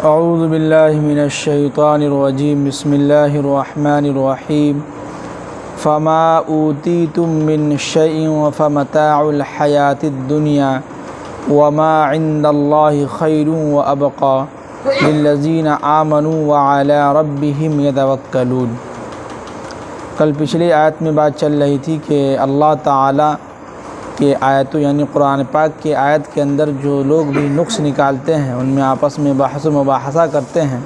اعوذ باللہ من الشیطان الرجیم بسم اللہ الرحمن الرحیم فما اوتیتم من شیء فمتاع الحیاۃ الدنیا وما عند اللہ خیر وابقى للذین آمنوا وعلی ربہم یتوکلون۔ کل پچھلی آیت میں بات چل رہی تھی کہ اللہ تعالیٰ کے آیتوں یعنی قرآن پاک کی آیت کے اندر جو لوگ بھی نقص نکالتے ہیں، ان میں آپس میں بحث و مباحثہ کرتے ہیں،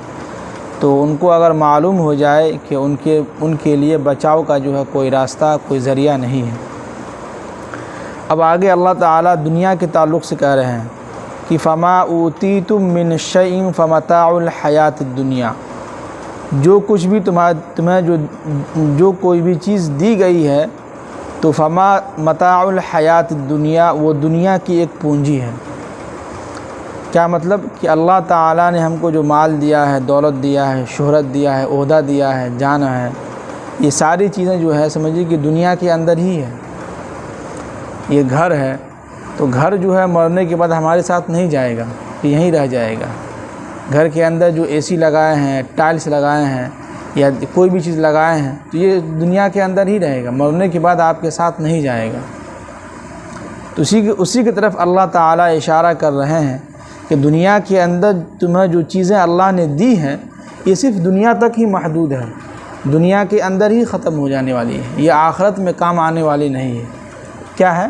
تو ان کو اگر معلوم ہو جائے کہ ان کے لیے بچاؤ کا جو ہے کوئی راستہ کوئی ذریعہ نہیں ہے۔ اب آگے اللہ تعالیٰ دنیا کے تعلق سے کہہ رہے ہیں کہ فما اوتیتم من شیء فمتاع الحیات الدنیا، جو کچھ بھی تمہیں جو کوئی بھی چیز دی گئی ہے تو فما متاع الحیات الدنیا، وہ دنیا کی ایک پونجی ہے۔ کیا مطلب کہ اللہ تعالیٰ نے ہم کو جو مال دیا ہے، دولت دیا ہے، شہرت دیا ہے، عہدہ دیا ہے، جان ہے، یہ ساری چیزیں جو ہے سمجھیے کہ دنیا کے اندر ہی ہے۔ یہ گھر ہے تو گھر جو ہے مرنے کے بعد ہمارے ساتھ نہیں جائے گا، یہیں رہ جائے گا۔ گھر کے اندر جو اے سی لگائے ہیں، ٹائلس لگائے ہیں یا کوئی بھی چیز لگائے ہیں تو یہ دنیا کے اندر ہی رہے گا، مرنے کے بعد آپ کے ساتھ نہیں جائے گا۔ تو اسی کی طرف اللہ تعالیٰ اشارہ کر رہے ہیں کہ دنیا کے اندر تمہیں جو چیزیں اللہ نے دی ہیں یہ صرف دنیا تک ہی محدود ہے، دنیا کے اندر ہی ختم ہو جانے والی ہے، یہ آخرت میں کام آنے والی نہیں ہے۔ کیا ہے؟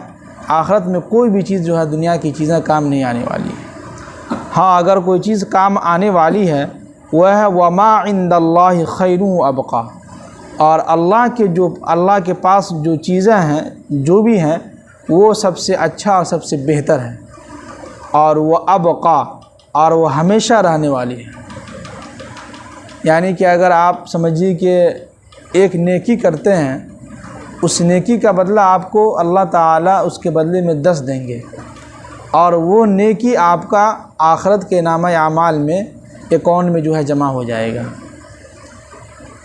آخرت میں کوئی بھی چیز جو ہے دنیا کی چیزیں کام نہیں آنے والی ہے۔ ہاں اگر کوئی چیز کام آنے والی ہے وہ ہے وما عند اللہ خیر وابقى، اور اللہ کے پاس جو چیزیں ہیں جو بھی ہیں وہ سب سے اچھا اور سب سے بہتر ہے، اور وہ ابقى، اور وہ ہمیشہ رہنے والی ہے۔ یعنی کہ اگر آپ سمجھیے کہ ایک نیکی کرتے ہیں، اس نیکی کا بدلہ آپ کو اللہ تعالیٰ اس کے بدلے میں 10 دیں گے، اور وہ نیکی آپ کا آخرت کے نامہ اعمال میں اکاؤنٹ میں جو ہے جمع ہو جائے گا۔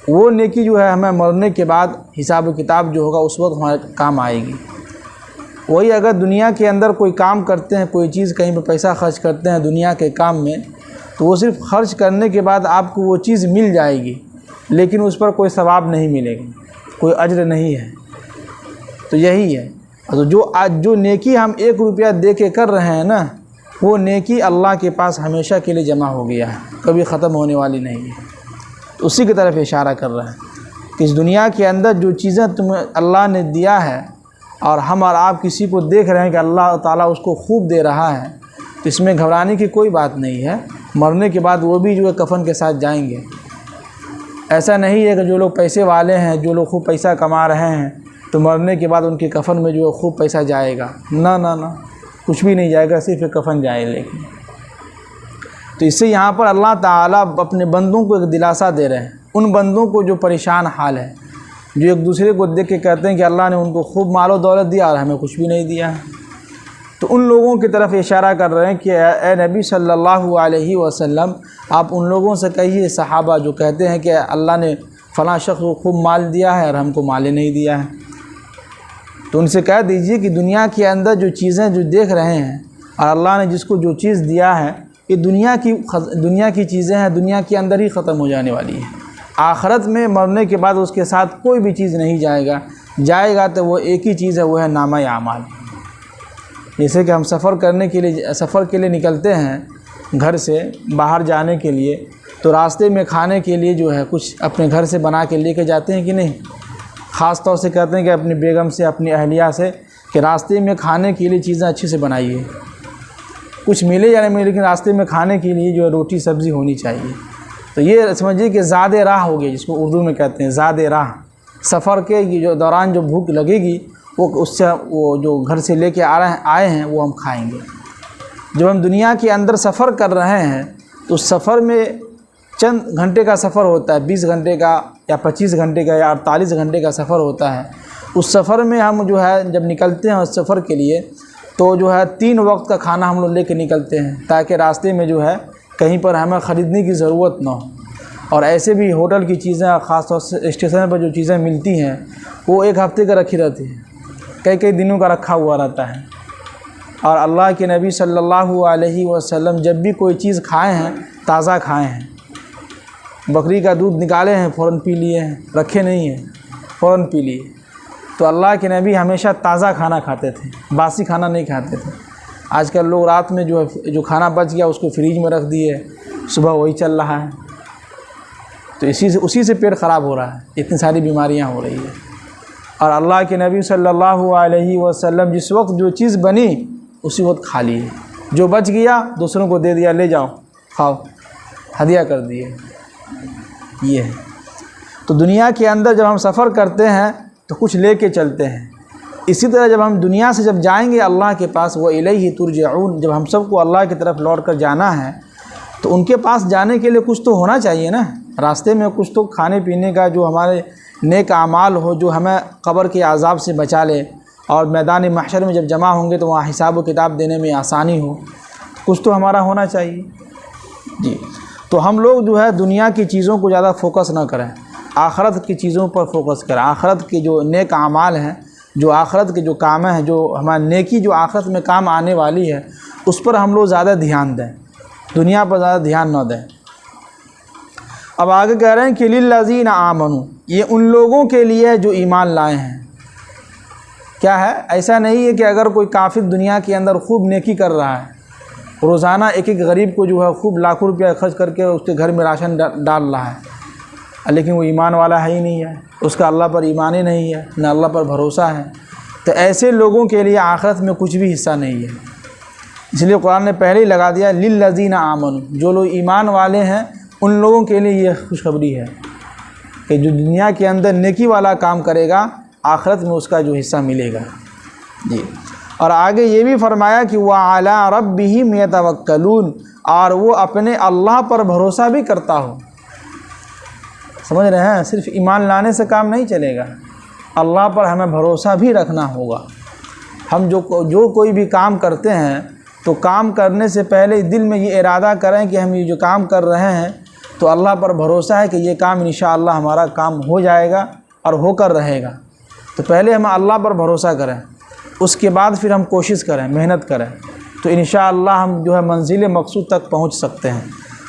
وہ نیکی جو ہے ہمیں مرنے کے بعد حساب و کتاب جو ہوگا اس وقت ہمارے کام آئے گی۔ وہی اگر دنیا کے اندر کوئی کام کرتے ہیں، کوئی چیز کہیں پہ پیسہ خرچ کرتے ہیں دنیا کے کام میں، تو وہ صرف خرچ کرنے کے بعد آپ کو وہ چیز مل جائے گی لیکن اس پر کوئی ثواب نہیں ملے گا، کوئی اجر نہیں ہے۔ تو یہی ہے، تو جو نیکی ہم 1 روپیہ دے کے کر رہے ہیں نا، وہ نیکی اللہ کے پاس ہمیشہ کے لیے جمع ہو گیا ہے، کبھی ختم ہونے والی نہیں ہے۔ تو اسی کی طرف اشارہ کر رہے ہیں کہ اس دنیا کے اندر جو چیزیں تمہیں اللہ نے دیا ہے اور ہم اور آپ کسی کو دیکھ رہے ہیں کہ اللہ تعالیٰ اس کو خوب دے رہا ہے، تو اس میں گھبرانے کی کوئی بات نہیں ہے۔ مرنے کے بعد وہ بھی جو ہے کفن کے ساتھ جائیں گے۔ ایسا نہیں ہے کہ جو لوگ پیسے والے ہیں، جو لوگ خوب پیسہ کما رہے ہیں تو مرنے کے بعد ان کے کفن میں جو ہے خوب پیسہ جائے گا۔ نہ، کچھ بھی نہیں جائے گا، صرف ایک کفن جائے۔ لیکن تو اس سے یہاں پر اللہ تعالیٰ اپنے بندوں کو ایک دلاسا دے رہے ہیں، ان بندوں کو جو پریشان حال ہے، جو ایک دوسرے کو دیکھ کے کہتے ہیں کہ اللہ نے ان کو خوب مال و دولت دیا اور ہمیں کچھ بھی نہیں دیا ہے، تو ان لوگوں کی طرف اشارہ کر رہے ہیں کہ اے نبی صلی اللہ علیہ وسلم، آپ ان لوگوں سے کہیے، صحابہ جو کہتے ہیں کہ اللہ نے فلاں شخص کو خوب مال دیا ہے اور ہم کو مال نہیں دیا ہے، تو ان سے کہہ دیجئے کہ دنیا کے اندر جو چیزیں جو دیکھ رہے ہیں اور اللہ نے جس کو جو چیز دیا ہے یہ دنیا کی چیزیں ہیں، دنیا کے اندر ہی ختم ہو جانے والی ہے۔ آخرت میں مرنے کے بعد اس کے ساتھ کوئی بھی چیز نہیں جائے گا تو وہ ایک ہی چیز ہے، وہ ہے نامہ اعمال۔ جیسے کہ ہم سفر کے لیے نکلتے ہیں گھر سے باہر جانے کے لیے، تو راستے میں کھانے کے لیے جو ہے کچھ اپنے گھر سے بنا کے لے کے جاتے ہیں کہ نہیں؟ خاص طور سے کہتے ہیں کہ اپنی بیگم سے، اپنی اہلیہ سے کہ راستے میں کھانے کے لیے چیزیں اچھے سے بنائیے، کچھ ملے یا نہیں ملے لیکن راستے میں کھانے کے لیے جو ہے روٹی سبزی ہونی چاہیے۔ تو یہ سمجھیے کہ زاد راہ ہو گیا، جس کو اردو میں کہتے ہیں زاد راہ۔ سفر کے جو دوران جو بھوک لگے گی وہ جو گھر سے لے کے آئے ہیں وہ ہم کھائیں گے۔ جب ہم دنیا کے اندر سفر کر رہے ہیں تو سفر میں چند گھنٹے کا سفر ہوتا ہے، 20 گھنٹے کا یا 25 گھنٹے کا یا 48 گھنٹے کا سفر ہوتا ہے۔ اس سفر میں ہم جو ہے جب نکلتے ہیں اس سفر کے لیے تو جو ہے 3 وقت کا کھانا ہم لوگ لے کے نکلتے ہیں، تاکہ راستے میں جو ہے کہیں پر ہمیں خریدنے کی ضرورت نہ ہو۔ اور ایسے بھی ہوٹل کی چیزیں خاص طور سے اسٹیشن پر جو چیزیں ملتی ہیں وہ 1 ہفتے کا رکھی رہتی ہیں، کئی دنوں کا رکھا ہوا رہتا ہے۔ اور اللہ کے نبی صلی اللہ علیہ وسلم جب بھی کوئی چیز کھائے ہیں تازہ کھائے ہیں، بکری کا دودھ نکالے ہیں فوراً پی لیے ہیں، رکھے نہیں ہیں فوراً پی لیے۔ تو اللہ کے نبی ہمیشہ تازہ کھانا کھاتے تھے، باسی کھانا نہیں کھاتے تھے۔ آج کل لوگ رات میں جو کھانا بچ گیا اس کو فریج میں رکھ دیے، صبح وہی چل رہا ہے، تو اسی سے پیٹ خراب ہو رہا ہے، اتنی ساری بیماریاں ہو رہی ہیں۔ اور اللہ کے نبی صلی اللہ علیہ وسلم جس وقت جو چیز بنی اسی وقت کھا لیے، جو بچ گیا دوسروں کو دے دیا، لے جاؤ کھاؤ، ہدیہ کر دیے۔ یہ ہے تو دنیا کے اندر جب ہم سفر کرتے ہیں تو کچھ لے کے چلتے ہیں، اسی طرح جب ہم دنیا سے جب جائیں گے اللہ کے پاس، وَإِلَيْهِ تُرْجَعُونَ، جب ہم سب کو اللہ کی طرف لوٹ کر جانا ہے تو ان کے پاس جانے کے لیے کچھ تو ہونا چاہیے نا، راستے میں کچھ تو کھانے پینے کا جو ہمارے نیک اعمال ہو، جو ہمیں قبر کے عذاب سے بچا لے، اور میدان محشر میں جب جمع ہوں گے تو وہاں حساب و کتاب دینے میں آسانی ہو، کچھ تو ہمارا ہونا چاہیے جی۔ تو ہم لوگ جو ہے دنیا کی چیزوں کو زیادہ فوکس نہ کریں، آخرت کی چیزوں پر فوکس کریں، آخرت کے جو نیک اعمال ہیں، جو آخرت کے جو کام ہیں، جو ہماری نیکی جو آخرت میں کام آنے والی ہے اس پر ہم لوگ زیادہ دھیان دیں، دنیا پر زیادہ دھیان نہ دیں۔ اب آگے کہہ رہے ہیں کہ للذین آمنوا، یہ ان لوگوں کے لیے جو ایمان لائے ہیں۔ کیا ہے؟ ایسا نہیں ہے کہ اگر کوئی کافر دنیا کے اندر خوب نیکی کر رہا ہے، روزانہ ایک ایک غریب کو جو ہے خوب لاکھوں روپیہ خرچ کر کے اس کے گھر میں راشن ڈال رہا ہے، لیکن وہ ایمان والا ہے ہی نہیں ہے، اس کا اللہ پر ایمان ہی نہیں ہے، نہ اللہ پر بھروسہ ہے، تو ایسے لوگوں کے لیے آخرت میں کچھ بھی حصہ نہیں ہے۔ اس لیے قرآن نے پہلے ہی لگا دیا للذین آمنوا، جو لوگ ایمان والے ہیں ان لوگوں کے لیے یہ خوشخبری ہے کہ جو دنیا کے اندر نیکی والا کام کرے گا آخرت میں اس کا جو حصہ ملے گا جی۔ اور آگے یہ بھی فرمایا کہ وَعَلَىٰ رَبِّهِمْ يَتَوَكَّلُونَ، اور وہ اپنے اللہ پر بھروسہ بھی کرتا ہو۔ سمجھ رہے ہیں؟ صرف ایمان لانے سے کام نہیں چلے گا، اللہ پر ہمیں بھروسہ بھی رکھنا ہوگا۔ ہم جو کوئی بھی کام کرتے ہیں تو کام کرنے سے پہلے دل میں یہ ارادہ کریں کہ ہم یہ جو کام کر رہے ہیں تو اللہ پر بھروسہ ہے کہ یہ کام انشاءاللہ ہمارا کام ہو جائے گا اور ہو کر رہے گا۔ تو پہلے ہم اللہ پر بھروسہ کریں، اس کے بعد پھر ہم کوشش کریں، محنت کریں، تو انشاءاللہ ہم جو ہے منزل مقصود تک پہنچ سکتے ہیں،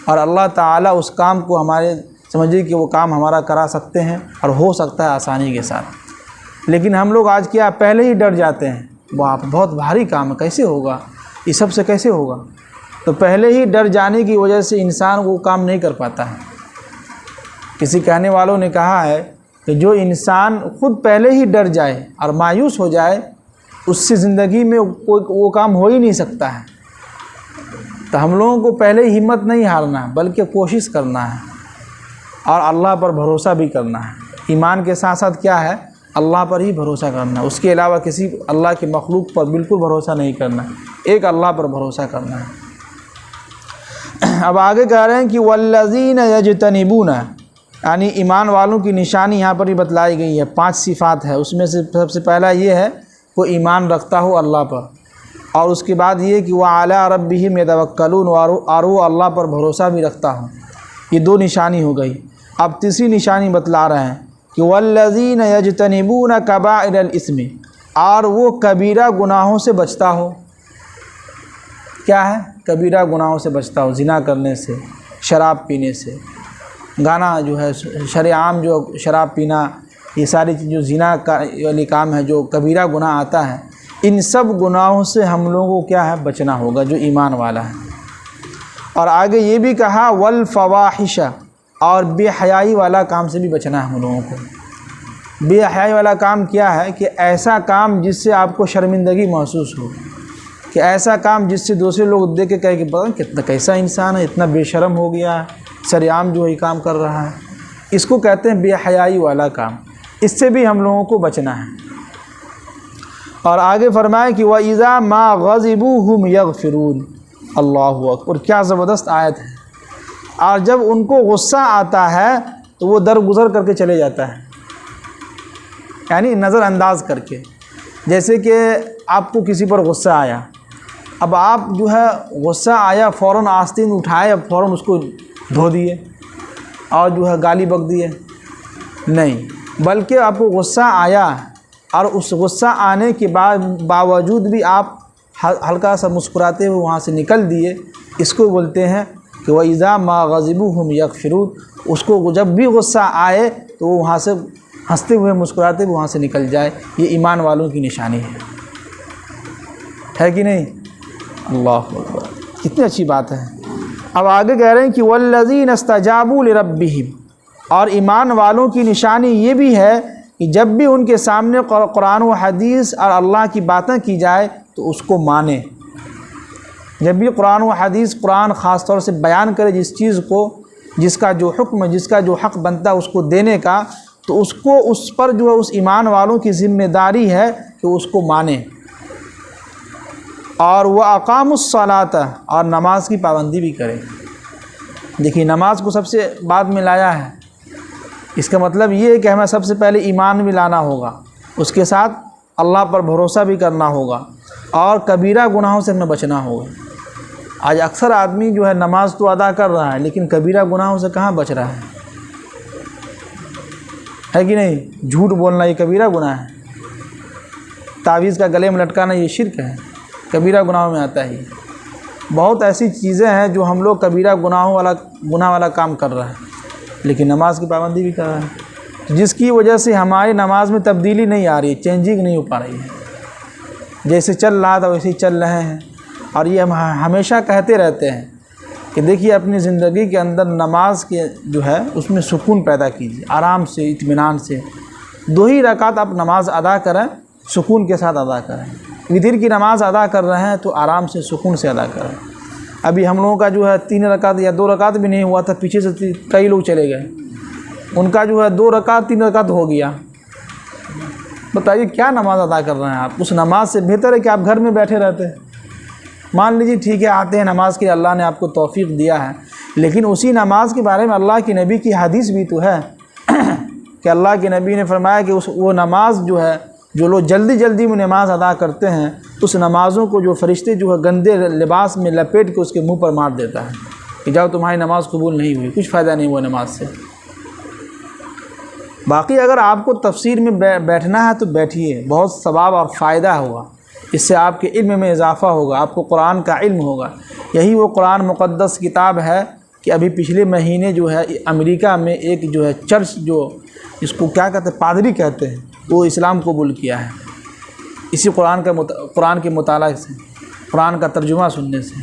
اور اللہ تعالیٰ اس کام کو ہمارے سمجھیے کہ وہ کام ہمارا کرا سکتے ہیں اور ہو سکتا ہے آسانی کے ساتھ۔ لیکن ہم لوگ آج کیا پہلے ہی ڈر جاتے ہیں، باپ بہت بھاری کام ہے، کیسے ہوگا، یہ سب سے کیسے ہوگا؟ تو پہلے ہی ڈر جانے کی وجہ سے انسان وہ کام نہیں کر پاتا ہے۔ کسی کہنے والوں نے کہا ہے کہ جو انسان خود پہلے ہی ڈر جائے اور مایوس ہو جائے اس سے زندگی میں وہ کام ہو ہی نہیں سکتا ہے۔ تو ہم لوگوں کو پہلے ہی ہمت نہیں ہارنا بلکہ کوشش کرنا ہے اور اللہ پر بھروسہ بھی کرنا ہے۔ ایمان کے ساتھ ساتھ کیا ہے؟ اللہ پر ہی بھروسہ کرنا ہے، اس کے علاوہ کسی اللہ کے مخلوق پر بالکل بھروسہ نہیں کرنا ہے، ایک اللہ پر بھروسہ کرنا ہے۔ اب آگے کہہ رہے ہیں کہ والذین یجتنبون، یعنی ایمان والوں کی نشانی یہاں پر ہی بتلائی گئی ہے، 5 صفات ہے، اس میں سے سب سے پہلا یہ ہے وہ ایمان رکھتا ہو اللہ پر، اور اس کے بعد یہ کہ وَعَلَىٰ رَبِّهِمْ يَتَوَكَّلُونَ، اور وہ اللہ پر بھروسہ بھی رکھتا ہو۔ یہ 2 نشانی ہو گئی۔ اب تیسری نشانی بتلا رہے ہیں کہ والذین یجتنبون کبائر الاسم، اور وہ کبیرہ گناہوں سے بچتا ہو۔ کیا ہے؟ کبیرہ گناہوں سے بچتا ہو، زنا کرنے سے، شراب پینے سے، گانا جو ہے شرع عام جو شراب پینا، یہ ساری جو زنا والی کام ہے، جو کبیرہ گناہ آتا ہے، ان سب گناہوں سے ہم لوگوں کو کیا ہے؟ بچنا ہوگا جو ایمان والا ہے۔ اور آگے یہ بھی کہا والفواحش، اور بے حیائی والا کام سے بھی بچنا ہے ہم لوگوں کو۔ بے حیائی والا کام کیا ہے؟ کہ ایسا کام جس سے آپ کو شرمندگی محسوس ہو، کہ ایسا کام جس سے دوسرے لوگ دیکھ کے کہے کہ پتہ کتنا کیسا انسان ہے، اتنا بے شرم ہو گیا ہے، شرعام جو ہے کام کر رہا ہے، اس کو کہتے ہیں بے حیائی والا کام۔ اس سے بھی ہم لوگوں کو بچنا ہے۔ اور آگے فرمائے کہ وَإِذَا مَا غَضِبُوا هُمْ يَغْفِرُونَ، اللہ اکبر، کیا زبردست آیت ہے۔ اور جب ان کو غصہ آتا ہے تو وہ درگزر کر کے چلے جاتا ہے، یعنی نظر انداز کر کے۔ جیسے کہ آپ کو کسی پر غصہ آیا، اب آپ جو ہے غصہ آیا فوراً آستین اٹھائے، اب فوراً اس کو دھو دیے اور جو ہے گالی بک دیے، نہیں، بلکہ آپ کو غصہ آیا اور اس غصہ آنے کے باوجود بھی آپ ہلکا سا مسکراتے ہوئے وہاں سے نکل دیے، اس کو بولتے ہیں کہ وَإِذَا مَا غَضِبُوا هُمْ يَغْفِرُونَ، اس کو جب بھی غصہ آئے تو وہ وہاں سے ہنستے ہوئے مسکراتے ہوئے وہاں سے نکل جائے۔ یہ ایمان والوں کی نشانی ہے کہ نہیں؟ اللہ اکبر، کتنی اچھی بات ہے۔ اب آگے کہہ رہے ہیں کہ وَالَّذِينَ اسْتَجَابُوا لِرَبِّهِمْ، اور ایمان والوں کی نشانی یہ بھی ہے کہ جب بھی ان کے سامنے قرآن و حدیث اور اللہ کی باتیں کی جائے تو اس کو مانیں۔ جب بھی قرآن و حدیث، قرآن خاص طور سے بیان کرے جس چیز کو، جس کا جو حکم، جس کا جو حق بنتا ہے اس کو دینے کا، تو اس کو، اس پر جو ہے اس ایمان والوں کی ذمہ داری ہے کہ اس کو مانیں۔ اور وہ اقاموا الصلاۃ، اور نماز کی پابندی بھی کریں۔ دیکھیے نماز کو سب سے بعد میں لایا ہے، اس کا مطلب یہ ہے کہ ہمیں سب سے پہلے ایمان بھی لانا ہوگا، اس کے ساتھ اللہ پر بھروسہ بھی کرنا ہوگا، اور کبیرہ گناہوں سے ہمیں بچنا ہوگا۔ آج اکثر آدمی جو ہے نماز تو ادا کر رہا ہے لیکن کبیرہ گناہوں سے کہاں بچ رہا ہے کہ نہیں؟ جھوٹ بولنا یہ کبیرہ گناہ ہے، تعویذ کا گلے میں لٹکانا یہ شرک ہے، کبیرہ گناہوں میں آتا ہے۔ بہت ایسی چیزیں ہیں جو ہم لوگ کبیرہ گناہ والا کام کر رہے ہیں لیکن نماز کی پابندی بھی کر رہے ہیں، جس کی وجہ سے ہماری نماز میں تبدیلی نہیں آ رہی، چینجنگ نہیں ہو پا رہی ہے۔ جیسے چل رہا تھا ویسے ہی چل رہے ہیں، اور یہ ہم ہمیشہ کہتے رہتے ہیں کہ دیکھیے اپنی زندگی کے اندر نماز کے جو ہے اس میں سکون پیدا کیجیے، آرام سے، اطمینان سے۔ 2 ہی رکعت آپ نماز ادا کریں، سکون کے ساتھ ادا کریں۔ وتر کی نماز ادا کر رہے ہیں تو آرام سے، سکون سے ادا کریں۔ ابھی ہم لوگوں کا جو ہے 3 رکعت یا 2 رکعت بھی نہیں ہوا تھا، پیچھے سے کئی لوگ چلے گئے، ان کا جو ہے 2 رکعت 3 رکعت ہو گیا۔ بتائیے کیا نماز ادا کر رہے ہیں آپ؟ اس نماز سے بہتر ہے کہ آپ گھر میں بیٹھے رہتے ہیں۔ مان لیجیے ٹھیک ہے آتے ہیں نماز کے، اللہ نے آپ کو توفیق دیا ہے، لیکن اسی نماز کے بارے میں اللہ کے نبی کی حدیث بھی تو ہے کہ اللہ کے نبی نے فرمایا کہ وہ نماز جو ہے، جو لوگ جلدی جلدی میں نماز ادا کرتے ہیں اس نمازوں کو جو فرشتے جو ہے گندے لباس میں لپیٹ کے اس کے منہ پر مار دیتا ہے کہ جاؤ تمہاری نماز قبول نہیں ہوئی، کچھ فائدہ نہیں ہوا نماز سے۔ باقی اگر آپ کو تفسیر میں بیٹھنا ہے تو بیٹھیے، بہت ثواب اور فائدہ ہوگا، اس سے آپ کے علم میں اضافہ ہوگا، آپ کو قرآن کا علم ہوگا۔ یہی وہ قرآن مقدس کتاب ہے کہ ابھی پچھلے مہینے جو ہے امریکہ میں ایک جو ہے چرچ، جو اس کو کیا کہتے ہیں، پادری کہتے ہیں، وہ اسلام قبول کیا ہے اسی قرآن کے مطالعہ سے، قرآن کا ترجمہ سننے سے۔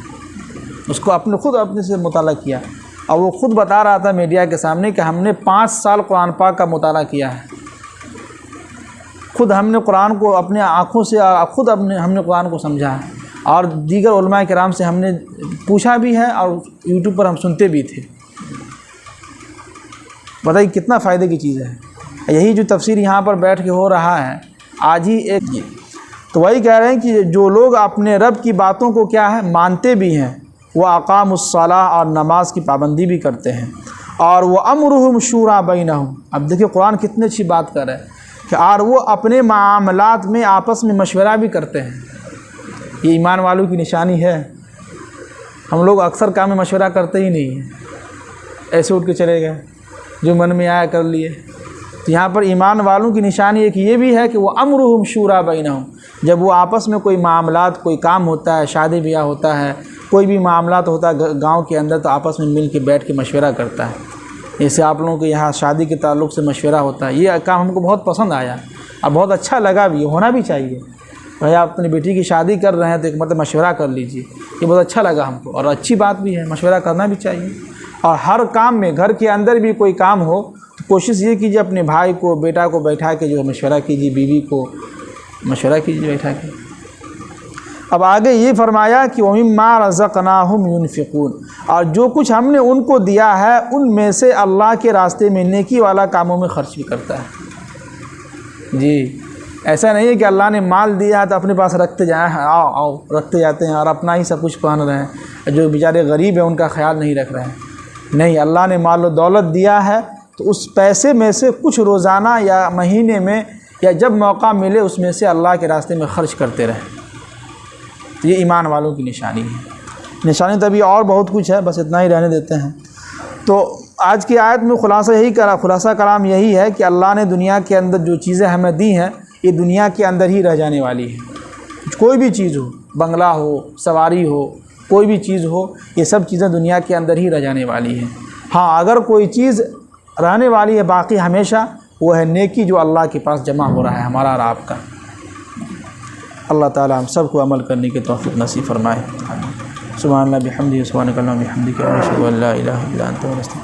اس کو اپنے سے مطالعہ کیا، اور وہ خود بتا رہا تھا میڈیا کے سامنے کہ ہم نے 5 سال قرآن پاک کا مطالعہ کیا ہے، خود ہم نے قرآن کو اپنے آنکھوں سے، ہم نے قرآن کو سمجھا ہے، اور دیگر علماء کرام سے ہم نے پوچھا بھی ہے، اور یوٹیوب پر ہم سنتے بھی تھے۔ بتائیے کتنا فائدے کی چیز ہے۔ یہی جو تفسیر یہاں پر بیٹھ کے ہو رہا ہے آج ہی ایک، تو وہی کہہ رہے ہیں کہ جو لوگ اپنے رب کی باتوں کو کیا ہے مانتے بھی ہیں، وہ اقاموا الصلاۃ، اور نماز کی پابندی بھی کرتے ہیں، اور وہ امرہم شوری بینہم۔ اب دیکھیں قرآن کتنی اچھی بات کر رہا ہے کہ اور وہ اپنے معاملات میں آپس میں مشورہ بھی کرتے ہیں۔ یہ ایمان والوں کی نشانی ہے۔ ہم لوگ اکثر کام میں مشورہ کرتے ہی نہیں ہیں، ایسے اٹھ کے چلے گئے، جو من میں آیا کر لیے۔ تو یہاں پر ایمان والوں کی نشانی ایک یہ بھی ہے کہ وہ امرہم شوری بینہم، جب وہ آپس میں کوئی معاملات، کوئی کام ہوتا ہے، شادی بیاہ ہوتا ہے، کوئی بھی معاملات ہوتا ہے گاؤں کے اندر، تو آپس میں مل کے بیٹھ کے مشورہ کرتا ہے۔ جیسے آپ لوگوں کے یہاں شادی کے تعلق سے مشورہ ہوتا ہے، یہ کام ہم کو بہت پسند آیا اور بہت اچھا لگا بھی، ہونا بھی چاہیے۔ بھائی آپ اپنی بیٹی کی شادی کر رہے ہیں تو ایک مرتبہ مشورہ کر لیجیے، یہ بہت اچھا لگا ہم کو، اور اچھی بات بھی ہے، مشورہ کرنا بھی چاہیے۔ اور ہر کام میں، گھر کے اندر بھی کوئی کام ہو تو کوشش یہ کیجیے اپنے بھائی کو، بیٹا کو بیٹھا کے جو مشورہ کیجیے، بیوی کو مشورہ کیجیے بیٹھا کے۔ اب آگے یہ فرمایا کہ وَمِمَّا رَزَقْنَاهُمْ يُنْفِقُونَ، اور جو کچھ ہم نے ان کو دیا ہے ان میں سے اللہ کے راستے میں نیکی والا کاموں میں خرچ بھی کرتا ہے۔ جی ایسا نہیں ہے کہ اللہ نے مال دیا ہے تو اپنے پاس رکھتے جائیں، آؤ رکھتے جاتے ہیں اور اپنا ہی سب کچھ پہن رہے ہیں، جو بیچارے غریب ہیں ان کا خیال نہیں رکھ رہے ہیں۔ نہیں، اللہ نے مال و دولت دیا ہے تو اس پیسے میں سے کچھ روزانہ یا مہینے میں یا جب موقع ملے اس میں سے اللہ کے راستے میں خرچ کرتے رہیں۔ تو یہ ایمان والوں کی نشانی ہے۔ نشانی تو ابھی اور بہت کچھ ہے، بس اتنا ہی رہنے دیتے ہیں۔ تو آج کی آیت میں خلاصہ کلام یہی ہے کہ اللہ نے دنیا کے اندر جو چیزیں ہمیں دی ہیں یہ دنیا کے اندر ہی رہ جانے والی ہے۔ کوئی بھی چیز ہو، بنگلہ ہو، سواری ہو، کوئی بھی چیز ہو، یہ سب چیزیں دنیا کے اندر ہی رہ جانے والی ہیں۔ ہاں اگر کوئی چیز رہنے والی ہے باقی ہمیشہ، وہ ہے نیکی جو اللہ کے پاس جمع ہو رہا ہے ہمارا اور آپ کا۔ اللہ تعالی ہم سب کو عمل کرنے کی توفیق نصیب فرمائے۔ سبحان اللہ بحمدہ، سبحانک اللہم وبحمدک، اشہد ان لا الہ الا انت،